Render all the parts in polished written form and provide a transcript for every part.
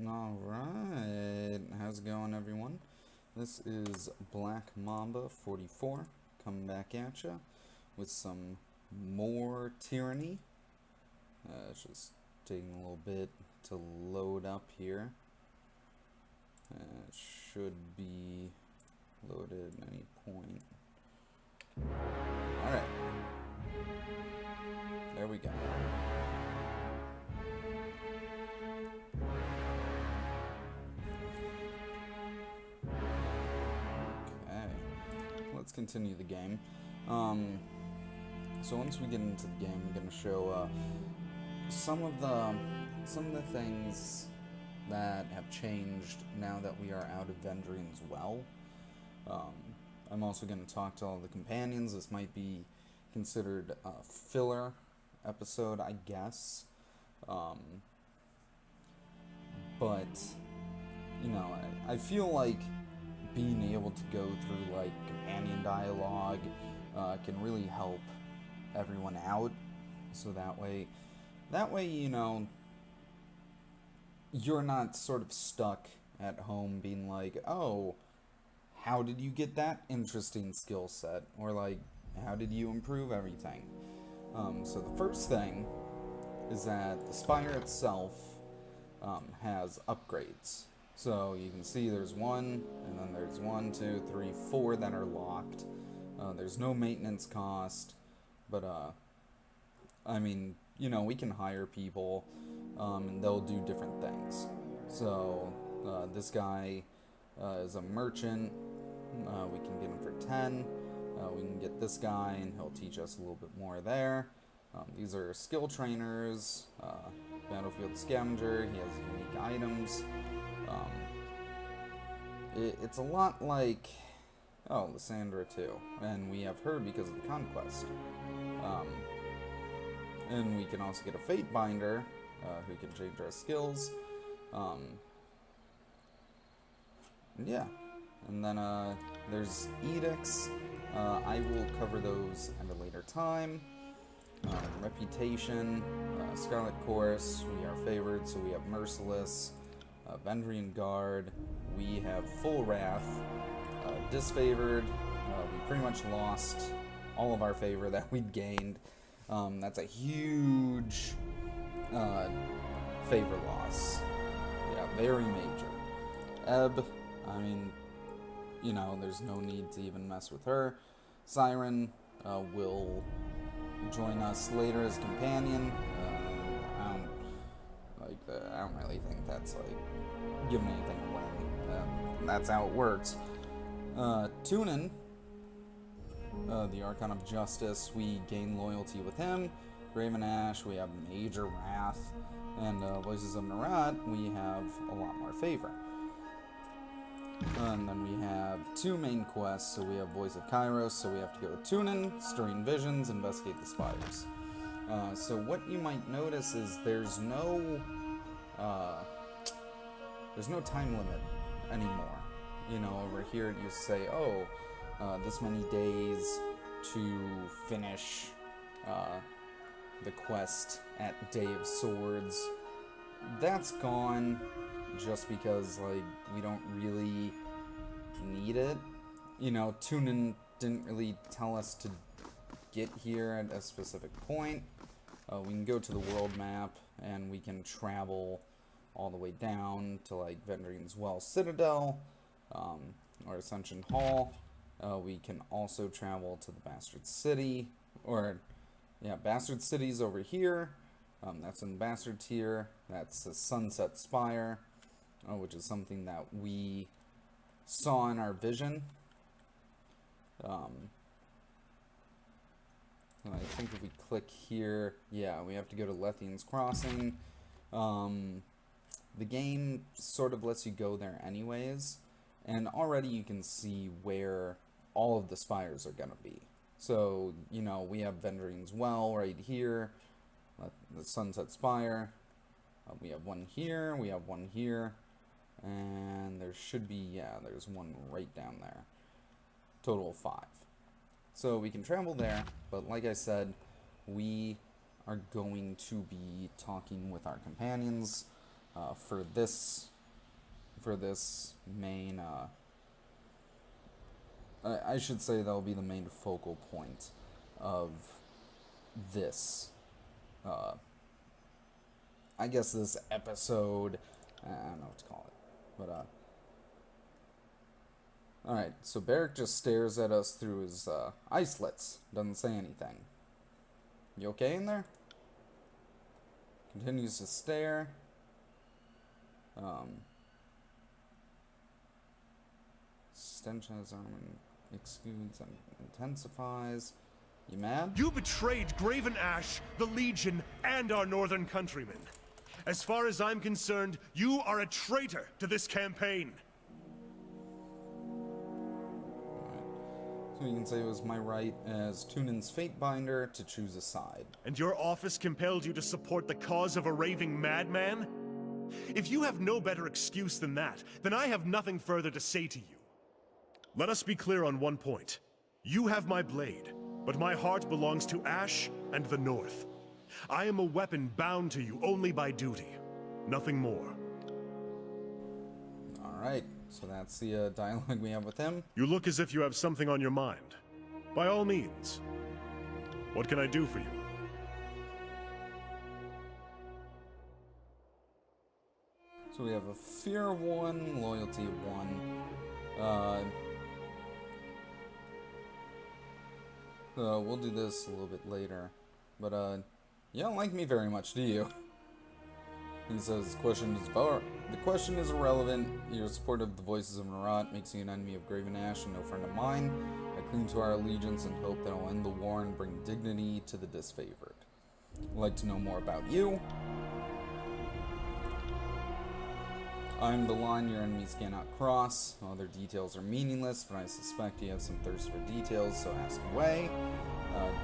Alright, how's it going, everyone? This is Black Mamba 44 coming back at ya with some more Tyranny. It's just taking a little bit to load up here. It should be loaded at any point. Alright, there we go. Let's continue the game. So once we get into the game, I'm gonna show some of the things that have changed now that we are out of Vendrian's Well. I'm also gonna talk to all the companions. This might be considered a filler episode, I guess. But you know, I feel like being able to go through like companion dialogue can really help everyone out, so that way you know, you're not sort of stuck at home being like, oh, how did you get that interesting skill set, or like, how did you improve everything? So the first thing is that the spire itself has upgrades. So you can see there's one, and then there's 1, 2, 3, 4 that are locked. There's no maintenance cost, but I mean, you know, we can hire people, and they'll do different things. So this guy is a merchant. We can get him for 10. We can get this guy, and he'll teach us a little bit more there. These are skill trainers. Battlefield scavenger. He has unique items. It's a lot like, oh, Lysandra too, and we have her because of the conquest. And we can also get a fate binder who can change our skills. Yeah, and then there's edicts. I will cover those at a later time. Reputation, Scarlet Chorus, we are favored, so we have Merciless. Vendrian Guard, we have Full Wrath. Disfavored, we pretty much lost all of our favor that we'd gained. That's a huge favor loss. Yeah, very major. Ebb, I mean, you know, there's no need to even mess with her. Siren will join us later as companion. I don't really think that's like giving anything away. That's how it works. Tunin, the Archon of Justice, we gain loyalty with him. Graven Ashe, we have Major Wrath. And Voices of Marat, we have a lot more favor. And then we have 2 main quests, so we have Voice of Kairos, so we have to go to Tunin, Stirring Visions, Investigate the Spires. So what you might notice is there's no time limit anymore. You know, over here it used to say, oh, this many days to finish the quest at Day of Swords. That's gone just because, like, we don't really need it. You know, Tunin didn't really tell us to get here at a specific point. We can go to the world map and we can travel all the way down to like Vendrian's Well Citadel or Ascension Hall. We can also travel to the Bastard City, or yeah, Bastard City's over here. That's in the Bastard tier. That's the Sunset Spire, which is something that we saw in our vision. And I think if we click here, yeah, we have to go to Lethian's Crossing. The game sort of lets you go there anyways, and already you can see where all of the spires are gonna be. So, you know, we have Vendrian's Well right here, the Sunset Spire. We have one here, we have one here, and there should be, yeah, there's one right down there. Total of 5. So we can travel there, but like I said, we are going to be talking with our companions. for this main. I should say that'll be the main focal point of this. I guess this episode. I don't know what to call it, but Alright, so Barik just stares at us through his eye slits. Doesn't say anything. You okay in there? Continues to stare. Stench has arm and exudes and intensifies. You mad? You betrayed Graven Ashe, the Legion, and our northern countrymen. As far as I'm concerned, you are a traitor to this campaign. So you can say it was my right as Tunin's Fatebinder to choose a side. And your office compelled you to support the cause of a raving madman? If you have no better excuse than that, then I have nothing further to say to you. Let us be clear on one point. You have my blade, but my heart belongs to Ashe and the North. I am a weapon bound to you only by duty. Nothing more. Alright, so that's the dialogue we have with him. You look as if you have something on your mind. By all means. What can I do for you? So we have a fear of 1, loyalty of 1. We'll do this a little bit later. But, you don't like me very much, do you? He says, the question is irrelevant. Your support of the voices of Marat makes you an enemy of Graven Ashe and no friend of mine. I cling to our allegiance and hope that I'll end the war and bring dignity to the disfavored. I'd like to know more about you. I'm the line your enemies cannot cross. Other details are meaningless, but I suspect you have some thirst for details, so ask away.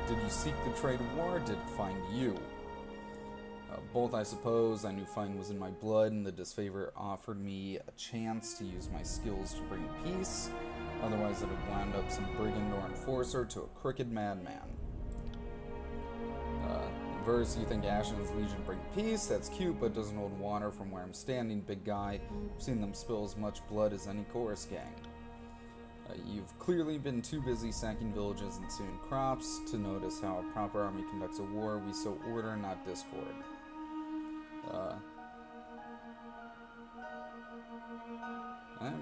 Did you seek the trade of war, or did it find you? Both, I suppose. I knew fighting was in my blood, and the disfavor offered me a chance to use my skills to bring peace. Otherwise, it would wound up some brigand or enforcer to a crooked madman. Verse, you think Ashe and his Legion bring peace? That's cute, but doesn't hold water from where I'm standing, big guy. I've seen them spill as much blood as any chorus gang. You've clearly been too busy sacking villages and sowing crops to notice how a proper army conducts a war. We sow order, not discord.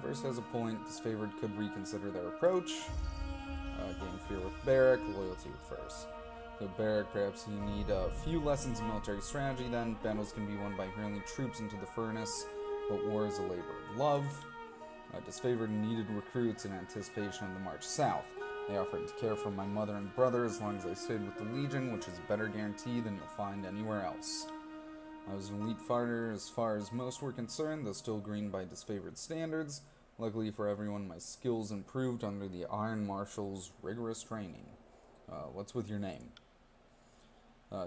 Verse has a point. Disfavored could reconsider their approach. Gain fear with Barik, loyalty with Verse. So Barik, perhaps you need a few lessons in military strategy then. Battles can be won by hurling troops into the furnace, but war is a labor of love. Disfavored needed recruits in anticipation of the march south. They offered to care for my mother and brother as long as I stayed with the Legion, which is a better guarantee than you'll find anywhere else. I was an elite fighter as far as most were concerned, though still green by disfavored standards. Luckily for everyone, my skills improved under the Iron Marshal's rigorous training. What's with your name?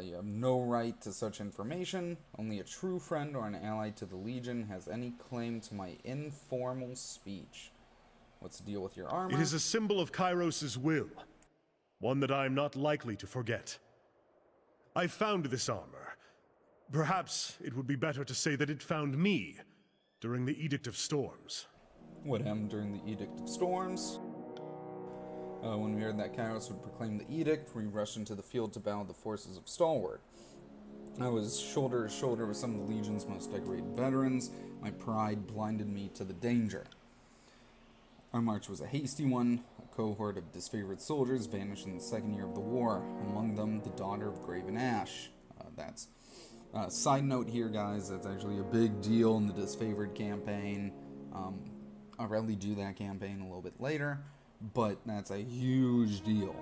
You have no right to such information. Only a true friend or an ally to the Legion has any claim to my informal speech. What's the deal with your armor? It is a symbol of Kairos' will. One that I am not likely to forget. I found this armor. Perhaps it would be better to say that it found me during the Edict of Storms. What happened during the Edict of Storms? When we heard that Kairos would proclaim the edict, we rushed into the field to battle the forces of Stalwart. I was shoulder to shoulder with some of the Legion's most decorated veterans. My pride blinded me to the danger. Our march was a hasty one. A cohort of disfavored soldiers vanished in the second year of the war, among them the daughter of Graven Ashe. Side note here, guys, that's actually a big deal in the disfavored campaign. I'll probably do that campaign a little bit later. But that's a huge deal.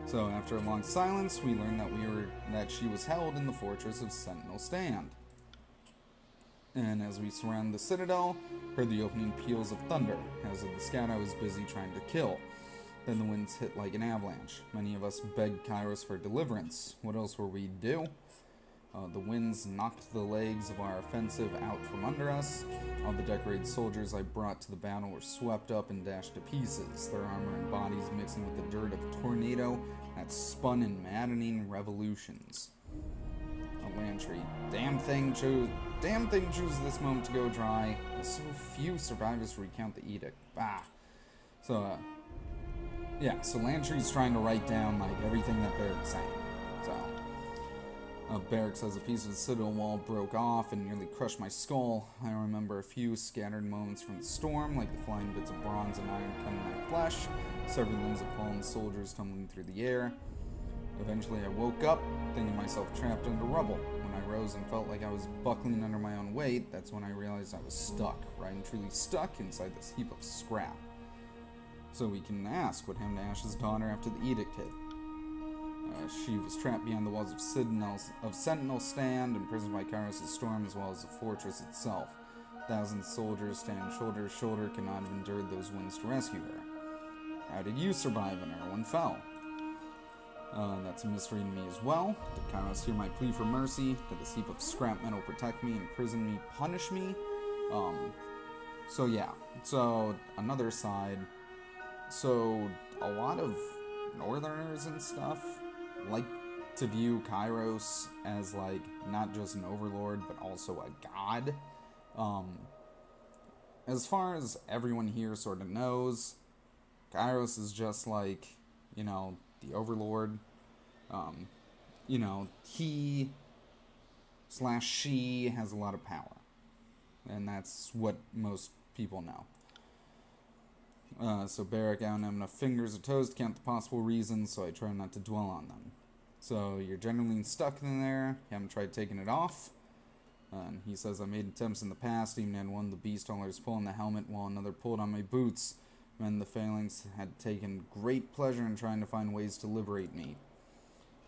So after a long silence, we learned that she was held in the fortress of Sentinel Stand. And as we surrounded the citadel, heard the opening peals of thunder. As of the scout I was busy trying to kill. Then the winds hit like an avalanche. Many of us begged Kairos for deliverance. What else were we to do? The winds knocked the legs of our offensive out from under us. All the decorated soldiers I brought to the battle were swept up and dashed to pieces, their armor and bodies mixing with the dirt of a tornado that spun in maddening revolutions. Lantry. Damn thing chooses this moment to go dry. There's so few survivors to recount the edict. Bah. So, yeah, so Lantry's trying to write down, like, everything that Barik's saying. So, Barik says a piece of the citadel wall broke off and nearly crushed my skull. I remember a few scattered moments from the storm, like the flying bits of bronze and iron cutting my flesh, severed limbs of fallen soldiers tumbling through the air. Eventually I woke up, thinking myself trapped under rubble. When I rose and felt like I was buckling under my own weight, that's when I realized I was stuck, right and truly stuck inside this heap of scrap. So we can ask what happened to Ashe's daughter after the edict hit. She was trapped behind the walls of Sentinel Stand, imprisoned by Kairos' storm as well as the fortress itself. Thousands of soldiers standing shoulder to shoulder could not have endured those winds to rescue her. How did you survive when everyone fell? That's a mystery to me as well. Did Kairos hear my plea for mercy? Did this heap of scrap metal protect me, imprison me, punish me? So yeah. So, another side. So, a lot of Northerners and stuff like to view Kairos as, like, not just an overlord, but also a god. As far as everyone here sort of knows, Kairos is just like, you know, the overlord. You know, he/she has a lot of power. And that's what most people know. So Barik, I don't have enough fingers or toes to count the possible reasons, so I try not to dwell on them. So you're generally stuck in there, you haven't tried taking it off. And he says, I made attempts in the past, even had one of the beast haulers pull on the helmet while another pulled on my boots. And the phalanx had taken great pleasure in trying to find ways to liberate me.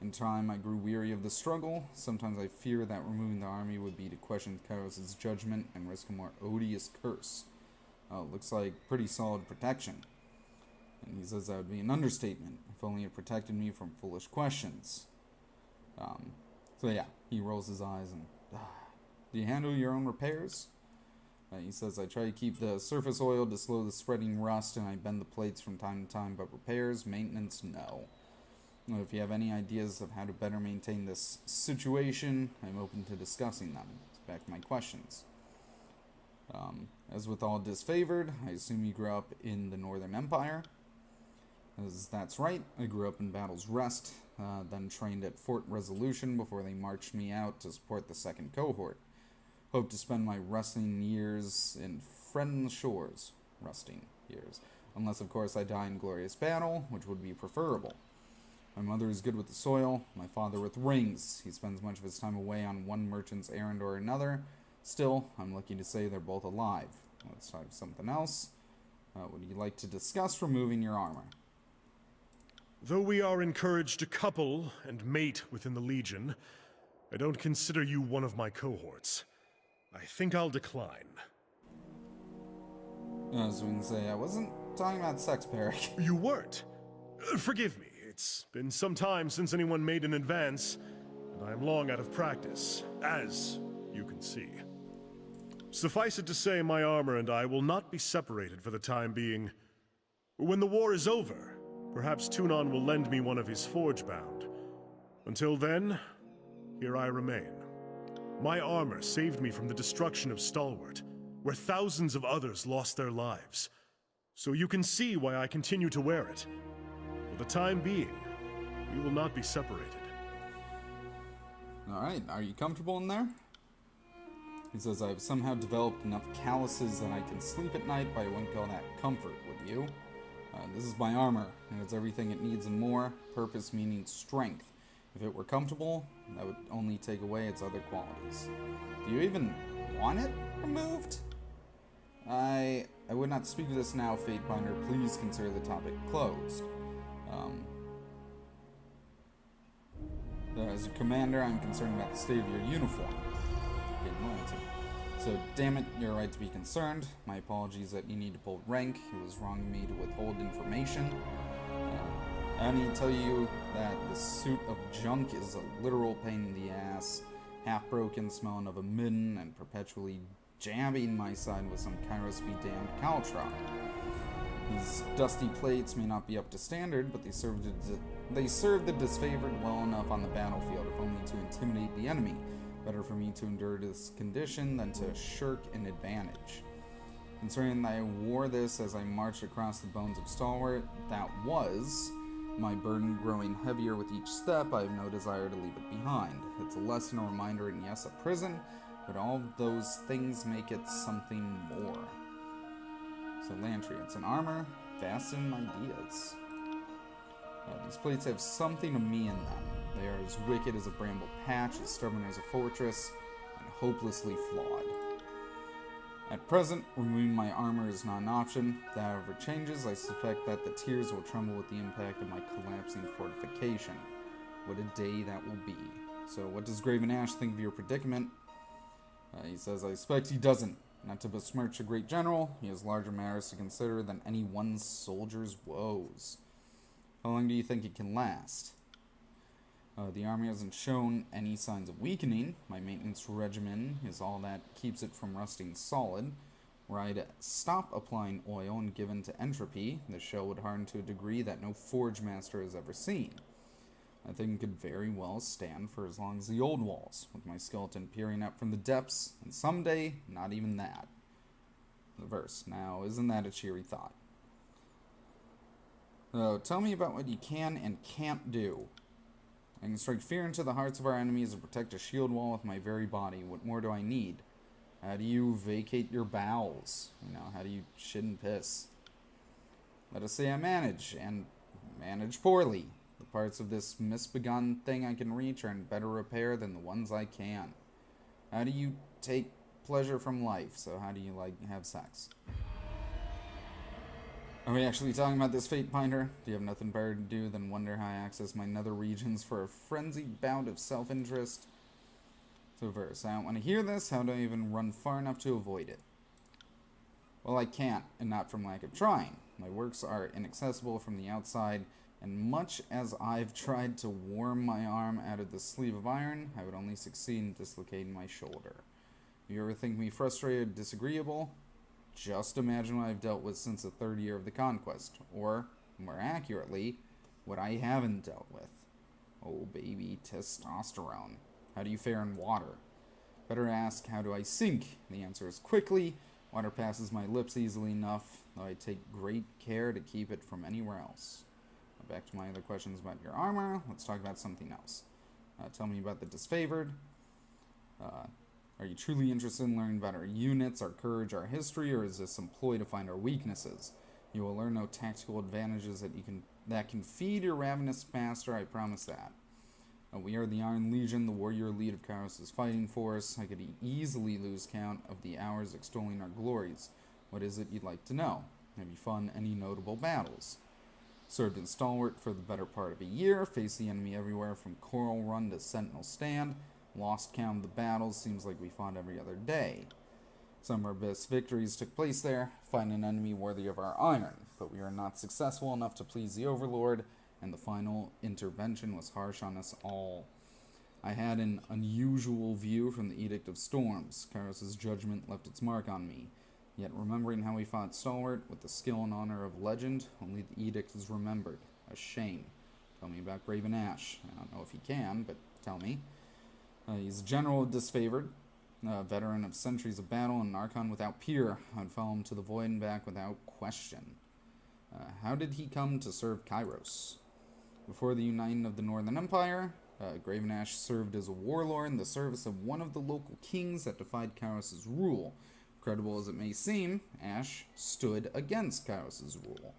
In time, I grew weary of the struggle. Sometimes I fear that removing the army would be to question Kairos' judgment and risk a more odious curse. Looks like pretty solid protection. And he says that would be an understatement, if only it protected me from foolish questions. So yeah, he rolls his eyes and, do you handle your own repairs? He says, I try to keep the surface oil to slow the spreading rust, and I bend the plates from time to time, but repairs, maintenance, no. If you have any ideas of how to better maintain this situation, I'm open to discussing them. Back to my questions. As with all disfavored, I assume you grew up in the Northern Empire. As that's right, I grew up in Battle's Rest, then trained at Fort Resolution before they marched me out to support the second cohort. Hope to spend my resting years in friendless shores. Resting years. Unless, of course, I die in glorious battle, which would be preferable. My mother is good with the soil, my father with rings. He spends much of his time away on one merchant's errand or another. Still, I'm lucky to say they're both alive. Let's try something else. Would you like to discuss removing your armor? Though we are encouraged to couple and mate within the Legion, I don't consider you one of my cohorts. I think I'll decline. As we can say, I wasn't talking about sex, Barik. You weren't? Forgive me. It's been some time since anyone made an advance, and I am long out of practice, as you can see. Suffice it to say, my armor and I will not be separated for the time being. When the war is over, perhaps Tunon will lend me one of his forge-bound. Until then, here I remain. My armor saved me from the destruction of Stalwart, where thousands of others lost their lives. So you can see why I continue to wear it. For the time being, we will not be separated. Alright, are you comfortable in there? He says, I've somehow developed enough calluses that I can sleep at night, but I wouldn't call that comfort, would you? This is my armor, and it's everything it needs and more, purpose meaning strength. If it were comfortable, that would only take away its other qualities. Do you even want it removed? I would not speak of this now, Fatebinder. Please consider the topic closed. As a commander, I'm concerned about the state of your uniform. Getting loyalty. So, damn it, you're right to be concerned. My apologies that you need to pull rank. It was wrong of me to withhold information. I need to tell you that the suit of junk is a literal pain in the ass. Half-broken, smelling of a midden, and perpetually jabbing my side with some Kairos be damned caltron. These dusty plates may not be up to standard, but they serve the disfavored well enough on the battlefield, if only to intimidate the enemy. Better for me to endure this condition than to shirk an advantage. Considering that I wore this as I marched across the bones of Stalwart, that was my burden growing heavier with each step. I have no desire to leave it behind. It's a lesson, a reminder, and yes, a prison, but all those things make it something more. So Lantry, it's an armor, vast in ideas. These plates have something of me in them. They are as wicked as a bramble patch, as stubborn as a fortress, and hopelessly flawed. At present, removing my armor is not an option. If that ever changes, I suspect that the tears will tremble with the impact of my collapsing fortification. What a day that will be. So what does Graven Ashe think of your predicament? He says, I expect he doesn't. Not to besmirch a great general, he has larger matters to consider than any one soldier's woes. How long do you think it can last? The army hasn't shown any signs of weakening. My maintenance regimen is all that keeps it from rusting solid. Were I to stop applying oil and give in to entropy, the shell would harden to a degree that no forge master has ever seen. I think it could very well stand for as long as the old walls, with my skeleton peering up from the depths, and someday, not even that. The verse. Now, isn't that a cheery thought? So, tell me about what you can and can't do. I can strike fear into the hearts of our enemies and protect a shield wall with my very body. What more do I need? How do you vacate your bowels? How do you shit and piss? Let us say I manage, and manage poorly. The parts of this misbegotten thing I can reach are in better repair than the ones I can. How do you take pleasure from life? So how do you, have sex? Are we actually talking about this fate binder? Do you have nothing better to do than wonder how I access my nether regions for a frenzied bout of self-interest? So verse, I don't want to hear this. How do I even run far enough to avoid it? Well, I can't, and not from lack of trying. My works are inaccessible from the outside, and much as I've tried to worm my arm out of the sleeve of iron, I would only succeed in dislocating my shoulder. You ever think me frustrated or disagreeable? Just imagine what I've dealt with since the third year of the conquest, or, more accurately, what I haven't dealt with. Oh baby, testosterone. How do you fare in water? Better ask, how do I sink? The answer is quickly. Water passes my lips easily enough, though I take great care to keep it from anywhere else. Back to my other questions about your armor. Let's talk about something else. Tell me about the disfavored. Are you truly interested in learning about our units, our courage, our history, or is this some ploy to find our weaknesses? You will learn no tactical advantages that can feed your ravenous master, I promise that. We are the Iron Legion, the warrior elite of Kairos' fighting force. I could easily lose count of the hours extolling our glories. What is it you'd like to know? Have you fought any notable battles? Served in Stalwart for the better part of a year, faced the enemy everywhere from Coral Run to Sentinel Stand. Lost count of the battles, seems like we fought every other day. Some of our best victories took place there, fighting an enemy worthy of our iron, but we are not successful enough to please the Overlord, and the final intervention was harsh on us all. I had an unusual view from the Edict of Storms. Kairos' judgment left its mark on me. Yet remembering how we fought Stalwart with the skill and honor of legend, only the Edict is remembered. A shame. Tell me about Graven Ashe. I don't know if he can, but tell me. He's a general disfavored, a veteran of centuries of battle, and an Archon without peer. I'd follow him to the void and back without question. How did he come to serve Kairos? Before the uniting of the Northern Empire, Graven Ashe served as a warlord in the service of one of the local kings that defied Kairos' rule. Credible as it may seem, Ashe stood against Kairos' rule.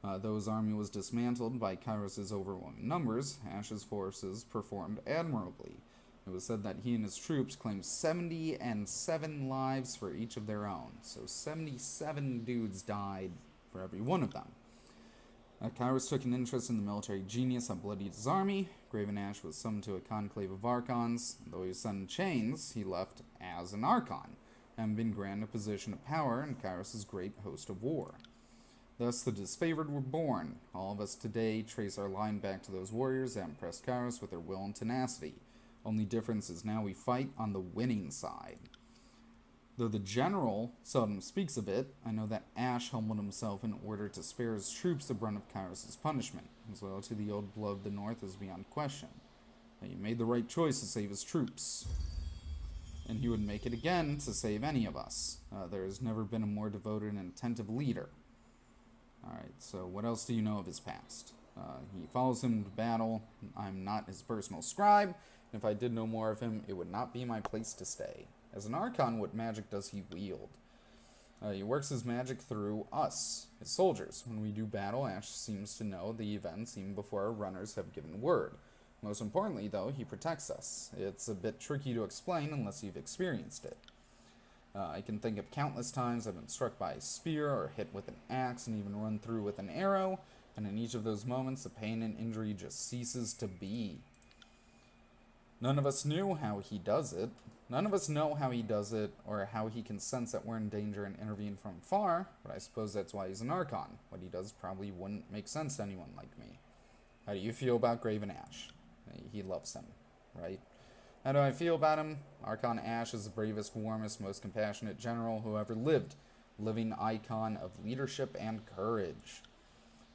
Though his army was dismantled by Kairos' overwhelming numbers, Ashe's forces performed admirably. It was said that he and his troops claimed 77 lives for each of their own, so 77 dudes died for every one of them. Kairos took an interest in the military genius that bloodied his army. Graven Ashe was summoned to a conclave of Archons. Though he was sent in chains, he left as an Archon, and been granted a position of power in Kairos' great host of war. Thus the disfavored were born. All of us today trace our line back to those warriors that impressed Kairos with their will and tenacity. Only difference is now we fight on the winning side. Though the general seldom speaks of it, I know that Ashe humbled himself in order to spare his troops the brunt of Kairos' punishment. His loyalty to the old blood of the North is beyond question. He made the right choice to save his troops. And he would make it again to save any of us. There has never been a more devoted and attentive leader. Alright, so what else do you know of his past? He follows him to battle. I'm not his personal scribe. And if I did know more of him, it would not be my place to stay. As an Archon, what magic does he wield? He works his magic through us, his soldiers. When we do battle, Ashe seems to know the events even before our runners have given word. Most importantly, though, he protects us. It's a bit tricky to explain unless you've experienced it. I can think of countless times I've been struck by a spear or hit with an axe and even run through with an arrow, and in each of those moments the pain and injury just ceases to be. None of us knew how he does it. None of us know how he does it, or how he can sense that we're in danger and intervene from far, but I suppose that's why he's an Archon. What he does probably wouldn't make sense to anyone like me. How do you feel about Graven Ashe? He loves him, right? How do I feel about him? Archon Ashe is the bravest, warmest, most compassionate general who ever lived. Living icon of leadership and courage.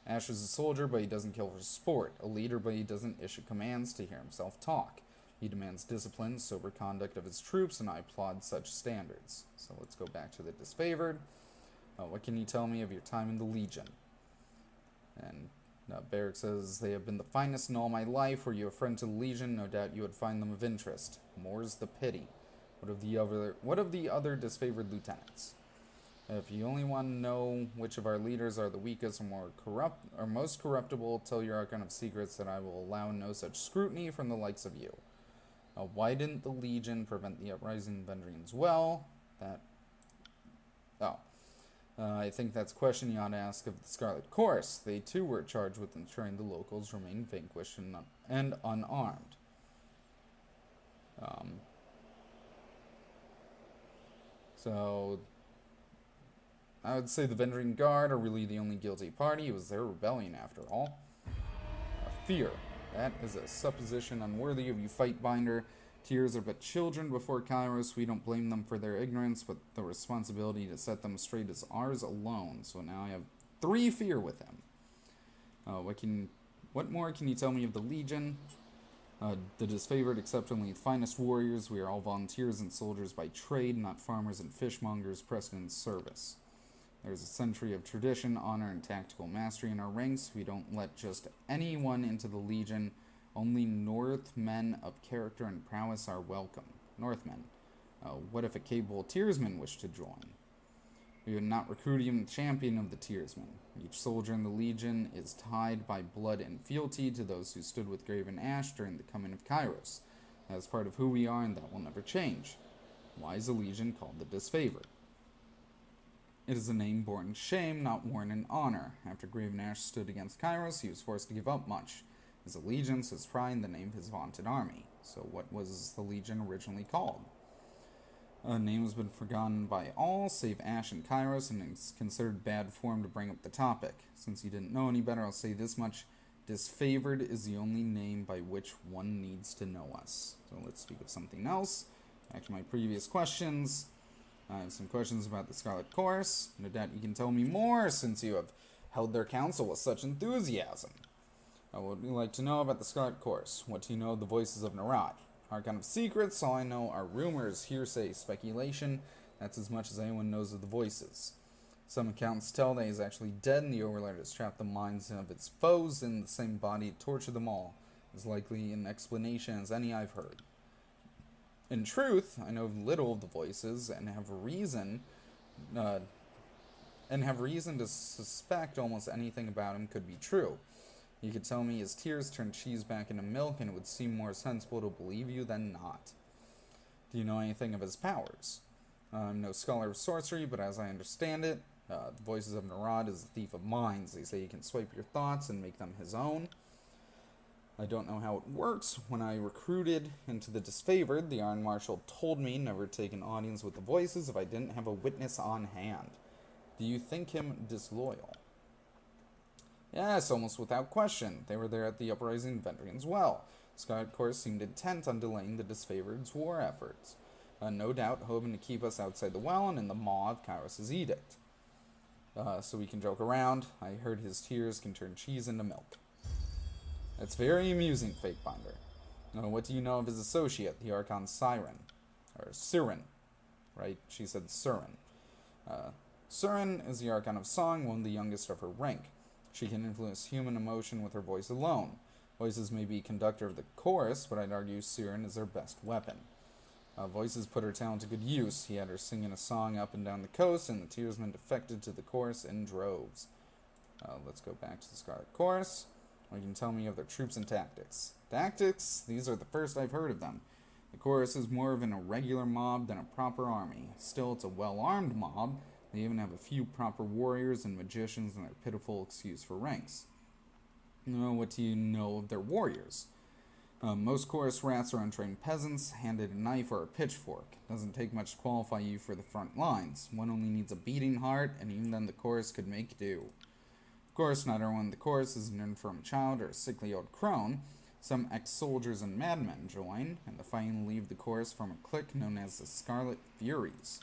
Ashe is a soldier, but he doesn't kill for sport. A leader, but he doesn't issue commands to hear himself talk. He demands discipline, sober conduct of his troops, and I applaud such standards. So let's go back to the disfavored. What can you tell me of your time in the Legion? And Barik says, they have been the finest in all my life. Were you a friend to the Legion, no doubt you would find them of interest. More's the pity. What of the other disfavored lieutenants? If you only want to know which of our leaders are the weakest or most corruptible, tell your Archon of Secrets that I will allow no such scrutiny from the likes of you. Why didn't the Legion prevent the uprising of Vendrians? Well, I think that's a question you ought to ask of the Scarlet Chorus. They too were charged with ensuring the locals remain vanquished and unarmed. So I would say the Vendrian Guard are really the only guilty party. It was their rebellion after all. Fear. That is a supposition unworthy of you, Fightbinder. Tears are but children before Kairos. We don't blame them for their ignorance, but the responsibility to set them straight is ours alone. So now I have 3 fear with him. What more can you tell me of the Legion? The disfavored, except only the finest warriors. We are all volunteers and soldiers by trade, not farmers and fishmongers pressed in service. There's a century of tradition, honor, and tactical mastery in our ranks. We don't let just anyone into the Legion. Only Northmen of character and prowess are welcome. Northmen. What if a capable Tiersman wished to join? We would not recruit even the champion of the Tiersmen. Each soldier in the Legion is tied by blood and fealty to those who stood with Graven Ashe during the coming of Kairos. That is part of who we are, and that will never change. Why is the Legion called the Disfavored? It is a name born in shame, not worn in honor. After Graven Ashe stood against Kairos, he was forced to give up much. His allegiance, his pride, and the name of his vaunted army. So what was the Legion originally called? A name has been forgotten by all, save Ashe and Kairos, and it's considered bad form to bring up the topic. Since you didn't know any better, I'll say this much. Disfavored is the only name by which one needs to know us. So let's speak of something else. Back to my previous questions. I have some questions about the Scarlet Chorus. No doubt you can tell me more since you have held their council with such enthusiasm. What would you like to know about the Scarlet Chorus? What do you know of the voices of Narad? Archon of Secrets, all I know are rumors, hearsay, speculation. That's as much as anyone knows of the voices. Some accounts tell that he is actually dead and the Overlord has trapped the minds of its foes in the same body to torture them all. As likely an explanation as any I've heard. In truth, I know little of the voices and have reason to suspect almost anything about him could be true. You could tell me his tears turned cheese back into milk, and it would seem more sensible to believe you than not. Do you know anything of his powers? I'm no scholar of sorcery, but as I understand it, the voices of Narad is the thief of minds. They say he can swipe your thoughts and make them his own. I don't know how it works. When I recruited into the Disfavored, the Iron Marshal told me never to take an audience with the voices if I didn't have a witness on hand. Do you think him disloyal? Yes, almost without question. They were there at the uprising of Vendrians well. Scarlet Chorus seemed intent on delaying the Disfavored's war efforts. no doubt hoping to keep us outside the well and in the maw of Kairos' edict. So we can joke around. I heard his tears can turn cheese into milk. It's very amusing, Fake Binder. What do you know of his associate, the Archon Siren? Or Siren, right? She said Surin. Surin is the Archon of Song, one of the youngest of her rank. She can influence human emotion with her voice alone. Voices may be conductor of the chorus, but I'd argue Siren is her best weapon. Voices put her talent to good use. He had her singing a song up and down the coast, and the tearsmen defected to the chorus in droves. Let's go back to the Scarlet Chorus. You can tell me of their troops and tactics. Tactics? These are the first I've heard of them. The chorus is more of an irregular mob than a proper army. Still, it's a well-armed mob. They even have a few proper warriors and magicians in their pitiful excuse for ranks. What do you know of their warriors? Most chorus rats are untrained peasants, handed a knife or a pitchfork. Doesn't take much to qualify you for the front lines. One only needs a beating heart, and even then the chorus could make do. Of course, not everyone in the chorus is an infirm child or a sickly old crone. Some ex-soldiers and madmen join, and the fighting leave the chorus from a clique known as the Scarlet Furies.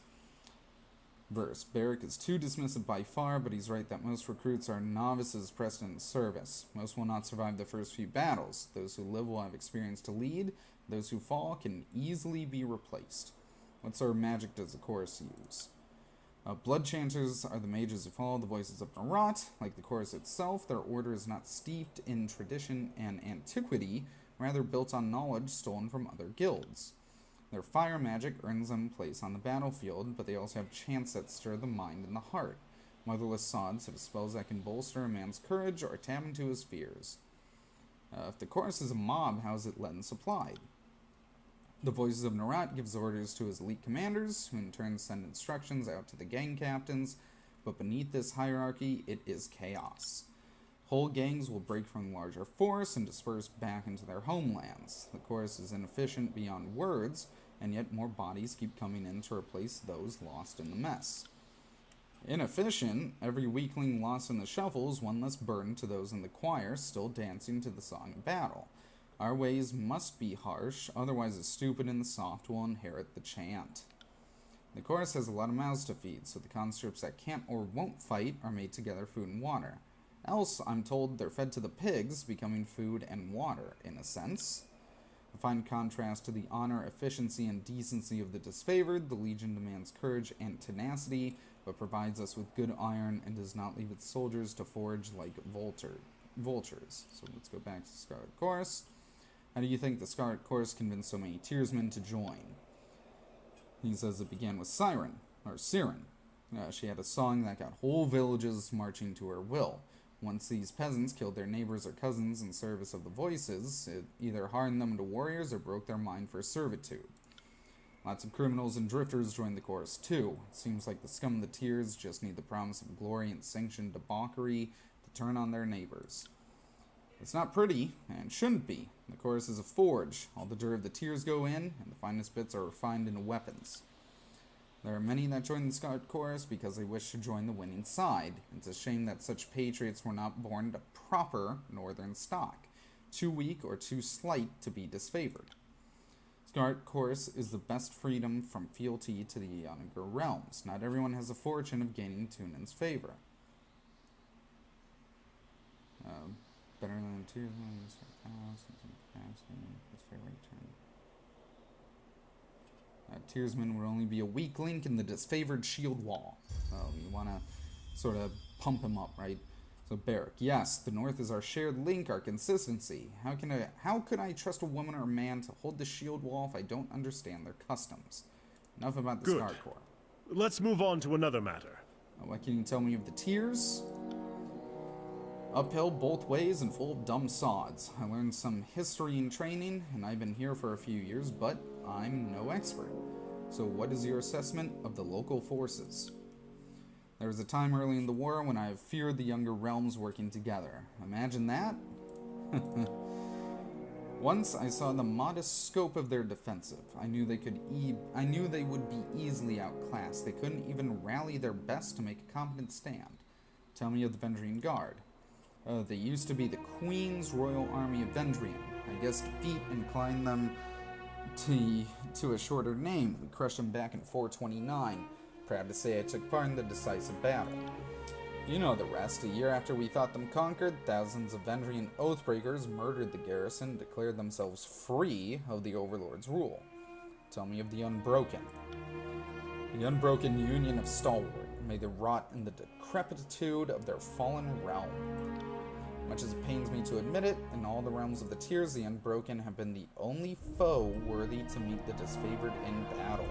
Verse. Barik is too dismissive by far, but he's right that most recruits are novices pressed into service. Most will not survive the first few battles. Those who live will have experience to lead. Those who fall can easily be replaced. What sort of magic does the chorus use? Blood chanters are the mages who follow the voices of Narat. Like the chorus itself, their order is not steeped in tradition and antiquity, rather built on knowledge stolen from other guilds. Their fire magic earns them a place on the battlefield, but they also have chants that stir the mind and the heart. Motherless sods have spells that can bolster a man's courage or tap into his fears. If the chorus is a mob, how is it led and supplied? The voices of Narat gives orders to his elite commanders, who in turn send instructions out to the gang captains, but beneath this hierarchy, it is chaos. Whole gangs will break from the larger force and disperse back into their homelands. The chorus is inefficient beyond words, and yet more bodies keep coming in to replace those lost in the mess. Inefficient, every weakling lost in the shuffle is one less burden to those in the choir still dancing to the song of battle. Our ways must be harsh, otherwise the stupid and the soft will inherit the chant. The chorus has a lot of mouths to feed, so the conscripts that can't or won't fight are made to gather food and water. Else, I'm told they're fed to the pigs, becoming food and water, in a sense. A fine contrast to the honor, efficiency, and decency of the disfavored, the Legion demands courage and tenacity, but provides us with good iron and does not leave its soldiers to forage like vultures. So let's go back to the Scarlet Chorus. How do you think the Scarlet Chorus convinced so many tearsmen to join? He says it began with Siren. She had a song that got whole villages marching to her will. Once these peasants killed their neighbors or cousins in service of the voices, it either hardened them into warriors or broke their mind for servitude. Lots of criminals and drifters joined the chorus too. It seems like the scum of the tears just need the promise of glory and sanctioned debauchery to turn on their neighbors. It's not pretty, and shouldn't be. The chorus is a forge. All the dirt of the tears go in, and the finest bits are refined into weapons. There are many that join the Scarlet Chorus because they wish to join the winning side. It's a shame that such patriots were not born to proper northern stock, too weak or too slight to be disfavored. Scarlet Chorus is the best freedom from fealty to the younger realms. Not everyone has the fortune of gaining Tunan's favor. Better than two his favorite turn. Tearsman would only be a weak link in the disfavored shield wall. You want to sort of pump him up, right? So Barik, yes, the North is our shared link, our consistency. How could I trust a woman or a man to hold the shield wall if I don't understand their customs? Enough about the Scar Corps. Let's move on to another matter. What can you tell me of the tears? Uphill both ways and full of dumb sods. I learned some history in training, and I've been here for a few years, but I'm no expert. So what is your assessment of the local forces? There was a time early in the war when I feared the younger realms working together. Imagine that? Once I saw the modest scope of their defensive. I knew they would be easily outclassed. They couldn't even rally their best to make a competent stand. Tell me of the Vendrian Guard. They used to be the Queen's Royal Army of Vendrian. I guess defeat inclined them to a shorter name. We crushed them back in 429. Proud to say I took part in the decisive battle. You know the rest. A year after we thought them conquered, thousands of Vendrian Oathbreakers murdered the garrison and declared themselves free of the Overlord's rule. Tell me of the Unbroken. The Unbroken Union of Stalwart. May they rot in the decrepitude of their fallen realm. Much as it pains me to admit it, in all the realms of the Tiers, the Unbroken have been the only foe worthy to meet the disfavored in battle.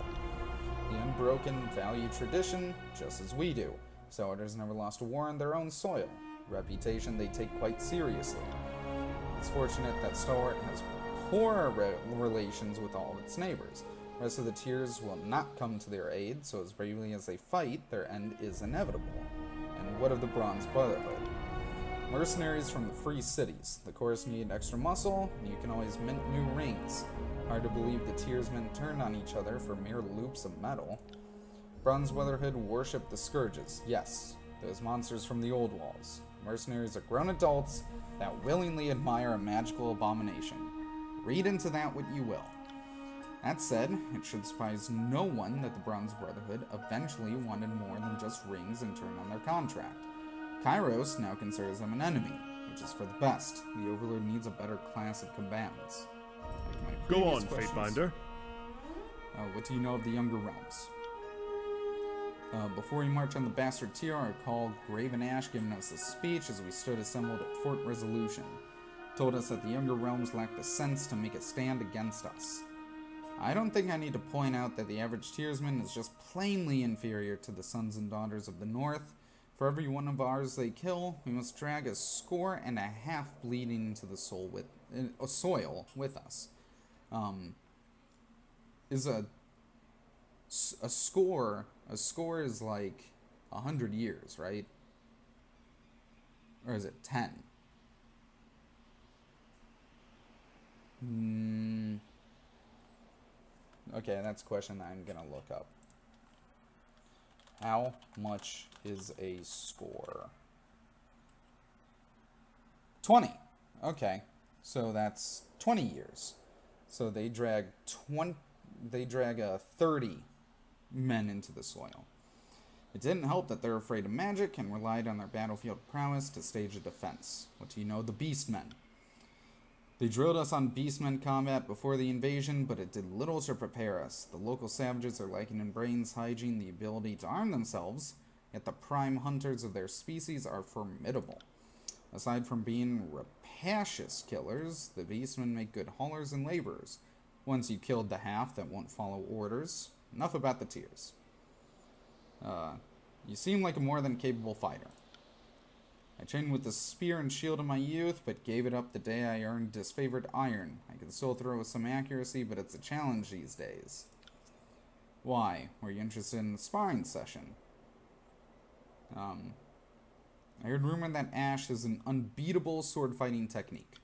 The Unbroken value tradition, just as we do. Stalwarters never lost a war on their own soil. Reputation they take quite seriously. It's fortunate that Stalwart has poor relations with all of its neighbors. The rest of the Tiers will not come to their aid, so as bravely as they fight, their end is inevitable. And what of the Bronze Brotherhood? Mercenaries from the free cities. The chorus need extra muscle, and you can always mint new rings. Hard to believe the Tiersmen turned on each other for mere loops of metal. Bronze Brotherhood worship the Scourges, yes, those monsters from the old walls. Mercenaries are grown adults that willingly admire a magical abomination. Read into that what you will. That said, it should surprise no one that the Bronze Brotherhood eventually wanted more than just rings in turn on their contract. Kairos now considers them an enemy, which is for the best. The Overlord needs a better class of combatants. Go on, Fatebinder. What do you know of the Younger Realms? Before we march on the Bastard Tier, I recall Graven Ashe giving us a speech as we stood assembled at Fort Resolution. Told us that the Younger Realms lacked the sense to make a stand against us. I don't think I need to point out that the average Tiersman is just plainly inferior to the sons and daughters of the North. For every one of ours they kill, we must drag 1.5 score bleeding into the soil with us. A score is like 100 years, right? Or is it 10? Okay, that's a question I'm gonna look up. How much is a score? 20. Okay, so that's 20 years. So they drag 30 men into the soil. It didn't help that they're afraid of magic and relied on their battlefield prowess to stage a defense. What do you know of the Beastmen? They drilled us on Beastmen combat before the invasion, but it did little to prepare us. The local savages are lacking in brains, hygiene, the ability to arm themselves, yet the prime hunters of their species are formidable. Aside from being rapacious killers, the Beastmen make good haulers and laborers. Once you killed the half that won't follow orders. Enough about the Tiers. You seem like a more than capable fighter. I trained with the spear and shield in my youth, but gave it up the day I earned disfavored iron. I can still throw with some accuracy, but it's a challenge these days. Why? Were you interested in the sparring session? I heard rumor that Ashe is an unbeatable sword-fighting technique.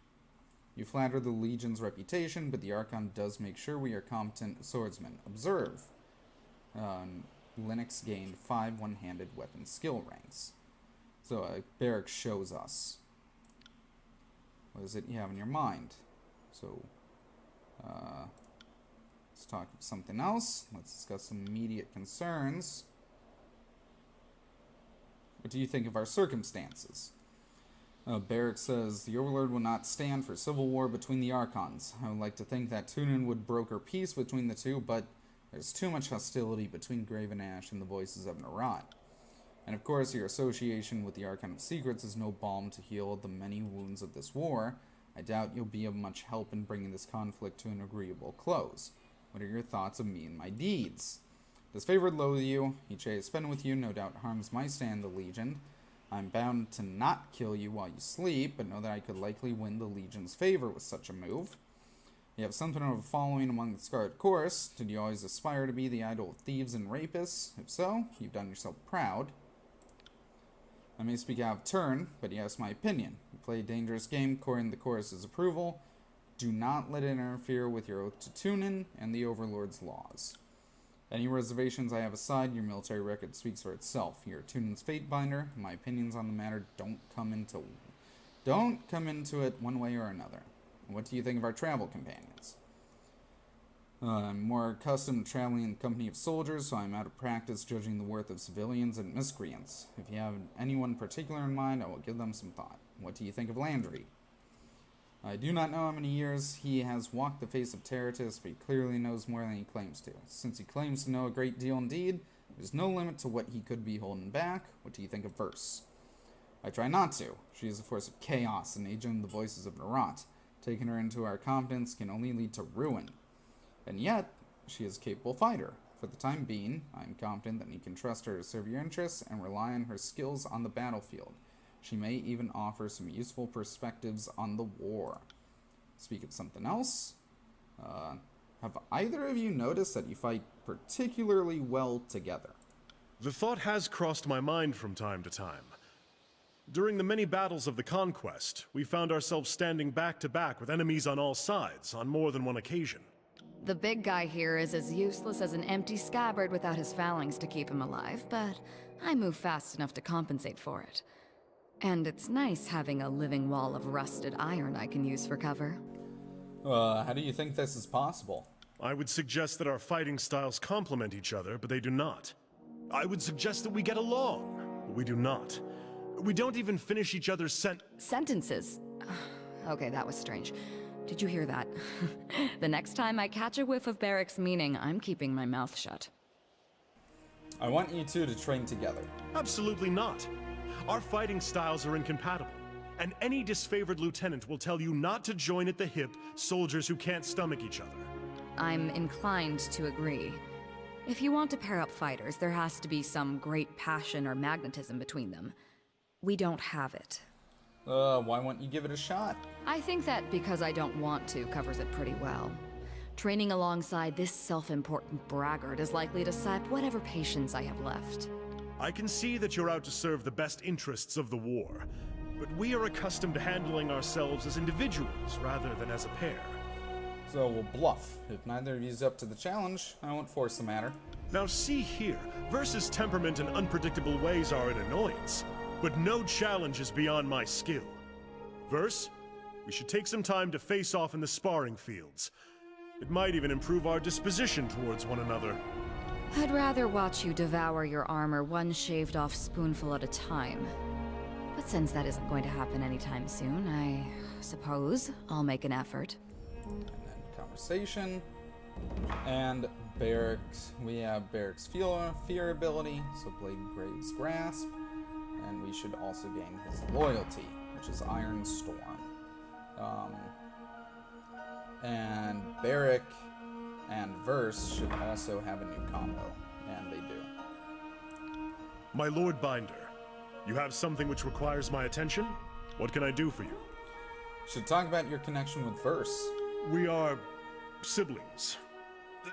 You flatter the Legion's reputation, but the Archon does make sure we are competent swordsmen. Observe. Linux gained 5 one-handed weapon skill ranks. So Barik shows us. What is it you have in your mind? So, let's talk about something else. Let's discuss some immediate concerns. What do you think of our circumstances? Barik says, the Overlord will not stand for civil war between the Archons. I would like to think that Tunin would broker peace between the two, but there's too much hostility between Graven Ashe and the Voices of Narod. And of course, your association with the Archon of Secrets is no balm to heal the many wounds of this war. I doubt you'll be of much help in bringing this conflict to an agreeable close. What are your thoughts of me and my deeds? Disfavored loathe you. Each day I spend with you no doubt harms my stand in the Legion. I'm bound to not kill you while you sleep, but know that I could likely win the Legion's favor with such a move. You have something of a following among the Scarlet Chorus. Did you always aspire to be the idol of thieves and rapists? If so, you've done yourself proud. I may speak out of turn, but you asked my opinion. You play a dangerous game, courting the Chorus's approval. Do not let it interfere with your oath to Tunin and the Overlord's laws. Any reservations I have aside, your military record speaks for itself. You're Tunin's Fatebinder, and my opinions on the matter don't come into it one way or another. What do you think of our travel companions? I'm more accustomed to traveling in the company of soldiers, so I'm out of practice judging the worth of civilians and miscreants. If you have anyone particular in mind, I will give them some thought. What do you think of Landry? I do not know how many years he has walked the face of Terratus, but he clearly knows more than he claims to. Since he claims to know a great deal indeed, there's no limit to what he could be holding back. What do you think of Verse? I try not to. She is a force of chaos, an agent of the voices of Narat. Taking her into our confidence can only lead to ruin. And yet, she is a capable fighter. For the time being, I am confident that you can trust her to serve your interests and rely on her skills on the battlefield. She may even offer some useful perspectives on the war. Speak of something else. Have either of you noticed that you fight particularly well together? The thought has crossed my mind from time to time. During the many battles of the Conquest, we found ourselves standing back to back with enemies on all sides on more than one occasion. The big guy here is as useless as an empty scabbard without his phalanx to keep him alive, but I move fast enough to compensate for it. And it's nice having a living wall of rusted iron I can use for cover. How do you think this is possible? I would suggest that our fighting styles complement each other, but they do not. I would suggest that we get along, but we do not. We don't even finish each other's sentences. Okay, that was strange. Did you hear that? The next time I catch a whiff of Barik's meaning, I'm keeping my mouth shut. I want you two to train together. Absolutely not. Our fighting styles are incompatible, and any disfavored lieutenant will tell you not to join at the hip soldiers who can't stomach each other. I'm inclined to agree. If you want to pair up fighters, there has to be some great passion or magnetism between them. We don't have it. Why won't you give it a shot? I think that because I don't want to covers it pretty well. Training alongside this self-important braggart is likely to sap whatever patience I have left. I can see that you're out to serve the best interests of the war, but we are accustomed to handling ourselves as individuals rather than as a pair. So we'll bluff. If neither of you is up to the challenge, I won't force the matter. Now see here, Verse's temperament and unpredictable ways are an annoyance, but no challenge is beyond my skill. Verse, we should take some time to face off in the sparring fields. It might even improve our disposition towards one another. I'd rather watch you devour your armor one shaved-off spoonful at a time. But since that isn't going to happen anytime soon, I suppose I'll make an effort. And then conversation. And Barik's, we have Barik's fear ability, so Blade Grave's Grasp. And we should also gain his loyalty, which is Iron Storm. And Barik and Verse should also have a new combo, and they do. My Lord Binder, you have something which requires my attention? What can I do for you? Should talk about your connection with Verse. We are siblings.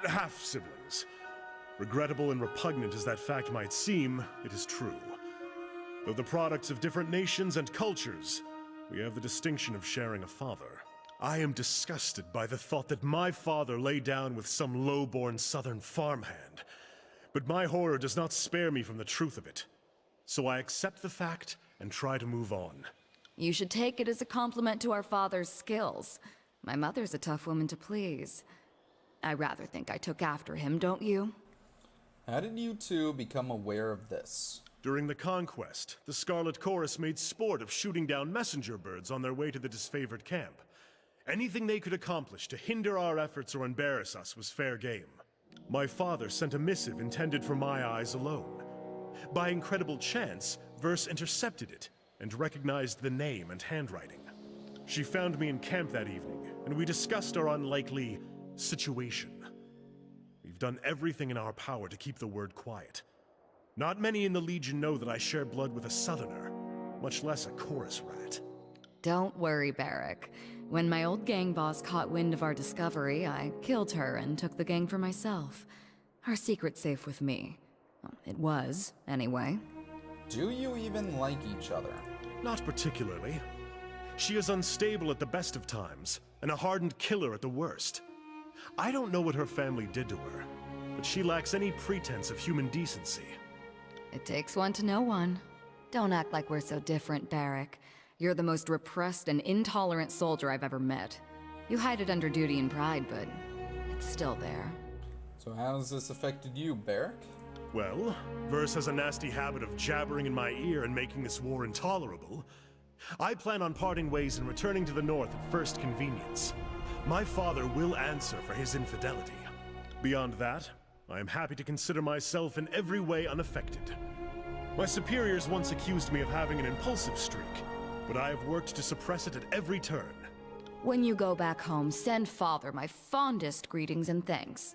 Half-siblings. Regrettable and repugnant as that fact might seem, it is true. Though the products of different nations and cultures, we have the distinction of sharing a father. I am disgusted by the thought that my father lay down with some low-born southern farmhand. But my horror does not spare me from the truth of it. So I accept the fact and try to move on. You should take it as a compliment to our father's skills. My mother's a tough woman to please. I rather think I took after him, don't you? How did you two become aware of this? During the Conquest, the Scarlet Chorus made sport of shooting down messenger birds on their way to the disfavored camp. Anything they could accomplish to hinder our efforts or embarrass us was fair game. My father sent a missive intended for my eyes alone. By incredible chance, Verse intercepted it and recognized the name and handwriting. She found me in camp that evening, and we discussed our unlikely situation. We've done everything in our power to keep the word quiet. Not many in the Legion know that I share blood with a Southerner, much less a chorus rat. Don't worry, Barik. When my old gang boss caught wind of our discovery, I killed her and took the gang for myself. Our secret's safe with me. Well, it was, anyway. Do you even like each other? Not particularly. She is unstable at the best of times, and a hardened killer at the worst. I don't know what her family did to her, but she lacks any pretense of human decency. It takes one to know one. Don't act like we're so different, Barik. You're the most repressed and intolerant soldier I've ever met. You hide it under duty and pride, but it's still there. So how has this affected you, Barik? Well, Verse has a nasty habit of jabbering in my ear and making this war intolerable. I plan on parting ways and returning to the north at first convenience. My father will answer for his infidelity. Beyond that, I am happy to consider myself in every way unaffected. My superiors once accused me of having an impulsive streak, but I have worked to suppress it at every turn. When you go back home, send Father my fondest greetings and thanks.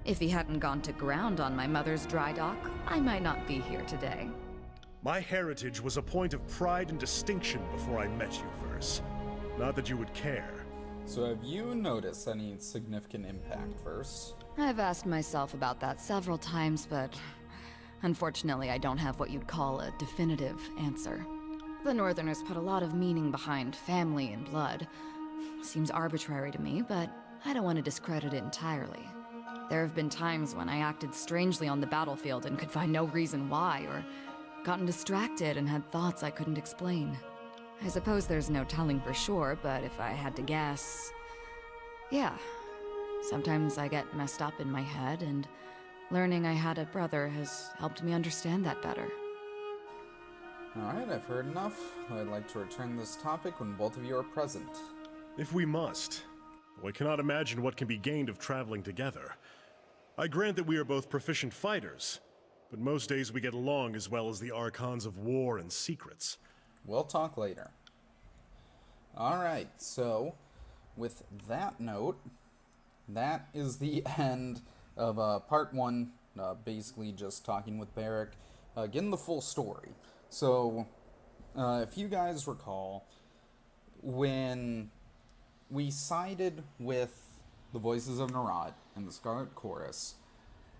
If he hadn't gone to ground on my mother's dry dock, I might not be here today. My heritage was a point of pride and distinction before I met you, Verse. Not that you would care. So have you noticed any significant impact, Verse? I've asked myself about that several times, but unfortunately I don't have what you'd call a definitive answer. The Northerners put a lot of meaning behind family and blood. Seems arbitrary to me, but I don't want to discredit it entirely. There have been times when I acted strangely on the battlefield and could find no reason why, or gotten distracted and had thoughts I couldn't explain. I suppose there's no telling for sure, but if I had to guess... yeah. Sometimes I get messed up in my head, and learning I had a brother has helped me understand that better. Alright, I've heard enough. I'd like to return this topic when both of you are present. If we must. Though I cannot imagine what can be gained of traveling together. I grant that we are both proficient fighters, but most days we get along as well as the archons of war and secrets. We'll talk later. Alright, so, with that note, that is the end of part 1, basically just talking with Barik, getting the full story. So, if you guys recall, when we sided with the Voices of Narod and the Scarlet Chorus,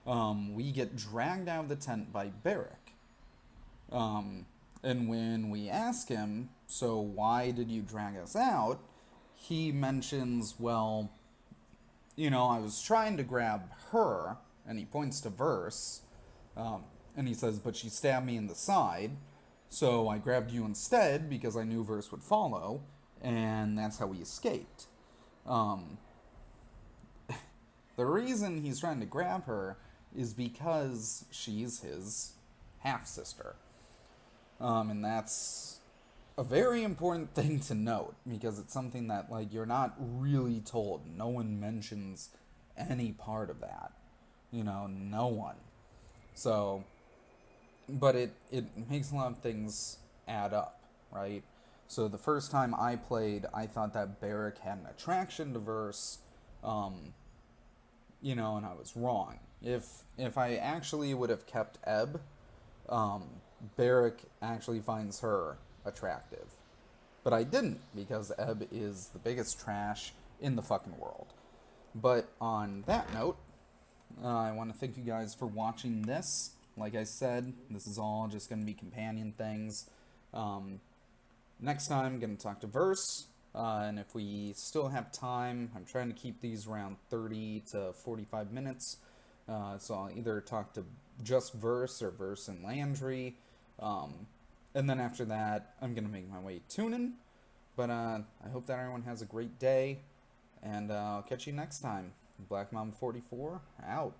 we get dragged out of the tent by Barik. And when we ask him, so why did you drag us out, he mentions, well, you know, I was trying to grab her, and he points to Verse, and he says, but she stabbed me in the side, so I grabbed you instead because I knew Verse would follow, and that's how we escaped. The reason he's trying to grab her is because she's his half-sister. And that's a very important thing to note, because it's something that, like, you're not really told. No one mentions any part of that. You know, no one. So, but it makes a lot of things add up, right? So the first time I played, I thought that Barik had an attraction to Verse, you know, and I was wrong. If I actually would have kept Ebb, Barik actually finds her attractive. But I didn't, because Ebb is the biggest trash in the fucking world. But on that note, I want to thank you guys for watching this. Like I said, this is all just going to be companion things. Next time, I'm going to talk to Verse, and if we still have time, I'm trying to keep these around 30 to 45 minutes, so I'll either talk to just Verse or Verse and Landry, and then after that, I'm going to make my way tuning, but I hope that everyone has a great day, and I'll catch you next time. Black Mom 44, out.